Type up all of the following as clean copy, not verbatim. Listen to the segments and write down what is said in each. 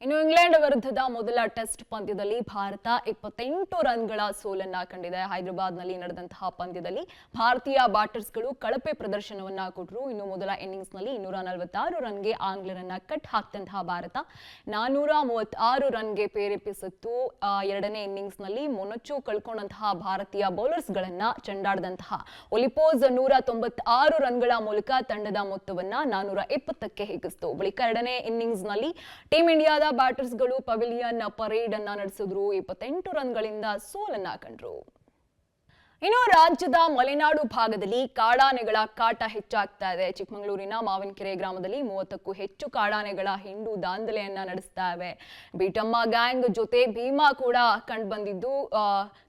ಇನ್ನು ಇಂಗ್ಲೆಂಡ್ ವಿರುದ್ಧದ ಮೊದಲ ಟೆಸ್ಟ್ ಪಂದ್ಯದಲ್ಲಿ ಭಾರತ 28 ರನ್ಗಳ ಸೋಲನ್ನ ಕಂಡಿದೆ. ಹೈದರಾಬಾದ್ನಲ್ಲಿ ನಡೆದಂತಹ ಪಂದ್ಯದಲ್ಲಿ ಭಾರತೀಯ ಬ್ಯಾಟರ್ಸ್ಗಳು ಕಳಪೆ ಪ್ರದರ್ಶನವನ್ನ ಕೊಟ್ಟರು. ಇನ್ನು ಮೊದಲ ಇನ್ನಿಂಗ್ಸ್ನಲ್ಲಿ 246 ರನ್ಗೆ ಆಂಗ್ಲರನ್ನ ಕಟ್ ಹಾಕಿದಂತಹ ಭಾರತ 436 ರನ್ಗೆ ಪ್ರೇರೇಪಿಸಿತ್ತು. ಎರಡನೇ ಇನ್ನಿಂಗ್ಸ್ನಲ್ಲಿ ಮೊನಚು ಕಳ್ಕೊಂಡಂತಹ ಭಾರತೀಯ ಬೌಲರ್ಸ್ಗಳನ್ನ ಚೆಂಡಾಡದಂತಹ ಒಲಿಪೋಸ್ 196 ರನ್ಗಳ ಮೂಲಕ ತಂಡದ ಮೊತ್ತವನ್ನ 420ಕ್ಕೆ ಹಿಗ್ಗಿಸಿತು. ಬಳಿಕ ಎರಡನೇ ಇನ್ನಿಂಗ್ಸ್ನಲ್ಲಿ ಟೀಮ್ ಇಂಡಿಯಾದ ಬ್ಯಾಟರ್ಸ್ಗಳು ಪವಿಲಿಯನ್ ಪರೇಡ್ ಅನ್ನ ನಡೆಸಿದ್ರು. 28 ರನ್ಗಳಿಂದ ಸೋಲನ್ನ ಕಂಡ್ರು. ಇನ್ನು ರಾಜ್ಯದ ಮಲೆನಾಡು ಭಾಗದಲ್ಲಿ ಕಾಡಾನೆಗಳ ಕಾಟ ಹೆಚ್ಚಾಗ್ತಾ ಇದೆ. ಚಿಕ್ಕಮಗಳೂರಿನ ಮಾವಿನಕೆರೆ ಗ್ರಾಮದಲ್ಲಿ 30ಕ್ಕೂ ಹೆಚ್ಚು ಕಾಡಾನೆಗಳ ಹಿಂಡು ದಾಂಧಲೆಯನ್ನ ನಡೆಸ್ತಾ ಇವೆ. ಬೀಟಮ್ಮ ಗ್ಯಾಂಗ್ ಜೊತೆ ಭೀಮಾ ಕೂಡ ಕಂಡು ಬಂದಿದ್ದು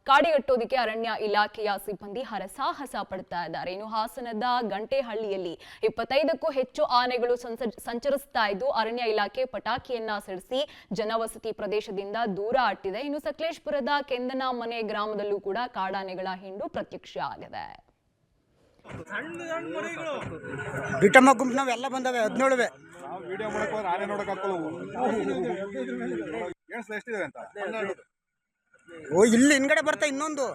ಕಾಡಿಗಟ್ಟೋದಕ್ಕೆ ಅರಣ್ಯ ಇಲಾಖೆಯ ಸಿಬ್ಬಂದಿ ಹರಸಾಹಸ ಪಡ್ತಾ ಇದ್ದಾರೆ. ಇನ್ನು ಹಾಸನದ ಗಂಟೆಹಳ್ಳಿಯಲ್ಲಿ 25ಕ್ಕೂ ಹೆಚ್ಚು ಆನೆಗಳು ಸಂಚರಿಸ್ತಾ ಇದ್ದು ಅರಣ್ಯ ಇಲಾಖೆ ಪಟಾಕಿಯನ್ನ ಸಿಡಿಸಿ ಜನವಸತಿ ಪ್ರದೇಶದಿಂದ ದೂರ ಅಟ್ಟಿದೆ. ಇನ್ನು ಸಕಲೇಶಪುರದ ಕೆಂದನ ಮನೆ ಗ್ರಾಮದಲ್ಲೂ ಕೂಡ ಕಾಡಾನೆಗಳ ಹಿಂಡು ಪ್ರತ್ಯಕ್ಷ ಆಗಿದೆ. ಬಿಟಮ್ಮ ಗುಂಪು ನಾವೆಲ್ಲ ಬಂದವೆ 17 ನಾವು ವಿಡಿಯೋ ಮಾಡಕ್ ಹೋದ್ರೆ ಆನೆ ನೋಡಕ್ ಹಾಕಲ್ಲ. ಎಷ್ಟಿದೆ ಅಂತ ಓ ಇಲ್ಲಿ ಹಿಂಗಡೆ ಬರ್ತಾ ಇನ್ನೊಂದು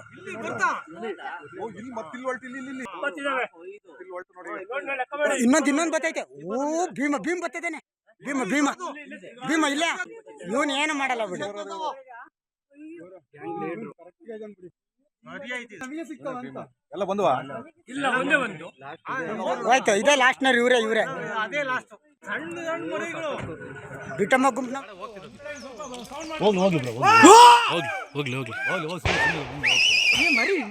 ಇನ್ನೊಂದು ಬರ್ತೈತೆ. ಓ ಭೀಮ ಬರ್ತದೇನೆ. ಭೀಮ ಇಲ್ಲ ಇವನ್ ಏನು ಮಾಡಲ್ಲ ಬಿಡಿ. ಎಲ್ಲ ಬಂದ್ವಾ? ಆಯ್ತು ಇದೇ ಲಾಸ್ಟ್ ನರ್ ಇವರೇ ಬಿಟಮ್ಮ ಗುಂಪು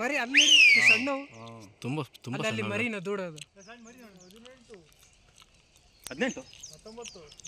ಮರಿ ಅಲ್ಲಿ ಸಣ್ಣ ತುಂಬಾ ಮರಿನ ದೂಡೋದು 18